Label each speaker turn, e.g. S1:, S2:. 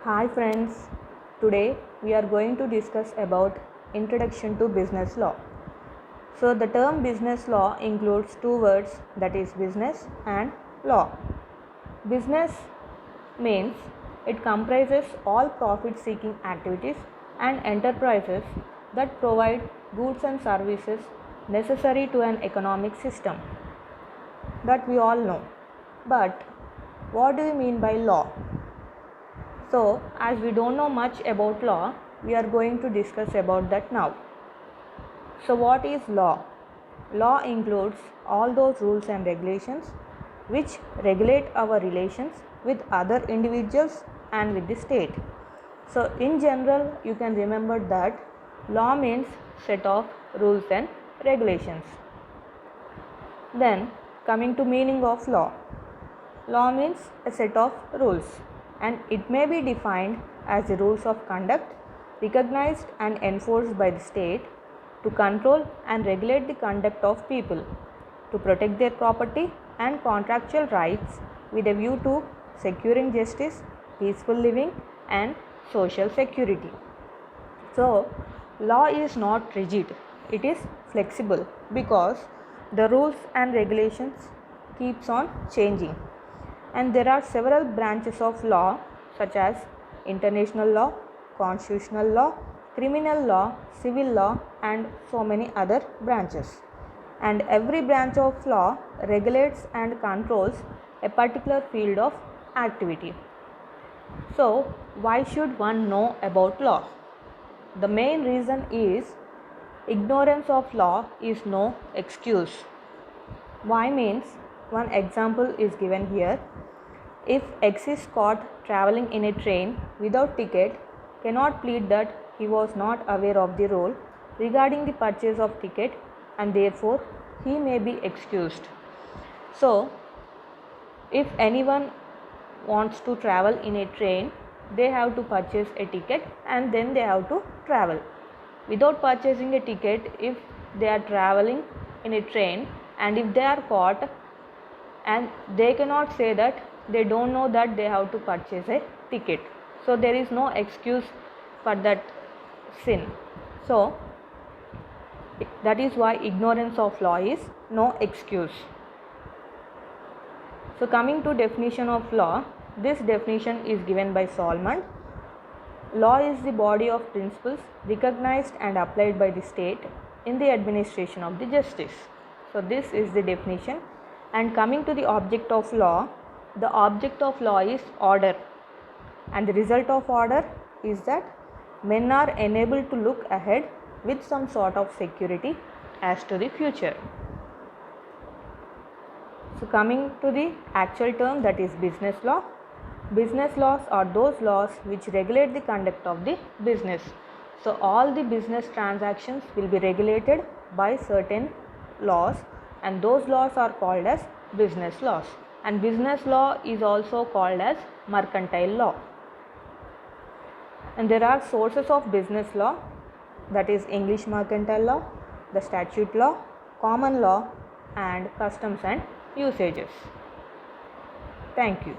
S1: Hi friends, today we are going to discuss about introduction to business law. So the term business law includes two words, that is business and law. Business means it comprises all profit seeking activities and enterprises that provide goods and services necessary to an economic system, that we all know. But what do you mean by law? So, as we don't know much about law, we are going to discuss about that now. So, what is law? Law includes all those rules and regulations which regulate our relations with other individuals and with the state. So, in general, you can remember that law means set of rules and regulations. Then, coming to meaning of law. Law means a set of rules, and it may be defined as the rules of conduct recognized and enforced by the state to control and regulate the conduct of people, to protect their property and contractual rights with a view to securing justice, peaceful living, and social security. So, law is not rigid, it is flexible because the rules and regulations keeps on changing. And there are several branches of law such as international law, constitutional law, criminal law, civil law, and so many other branches. And every branch of law regulates and controls a particular field of activity. So, why should one know about law? The main reason is ignorance of law is no excuse. Why means, one example is given here. If X is caught traveling in a train without ticket, cannot plead that he was not aware of the rule regarding the purchase of ticket, and therefore he may be excused. So, if anyone wants to travel in a train, they have to purchase a ticket and then they have to travel. Without purchasing a ticket, if they are traveling in a train and if they are caught, and they cannot say that they don't know that they have to purchase a ticket. So there is no excuse for that sin. So that is why ignorance of law is no excuse. So coming to definition of law, this definition is given by Solomon. Law is the body of principles recognized and applied by the state in the administration of the justice. So this is the definition. And coming to the object of law, the object of law is order, and the result of order is that men are enabled to look ahead with some sort of security as to the future. So coming to the actual term, that is business law. Business laws are those laws which regulate the conduct of the business. So all the business transactions will be regulated by certain laws, and those laws are called as business laws. And business law is also called as mercantile law. And there are sources of business law, that is English mercantile law, the statute law, common law, and customs and usages. Thank you.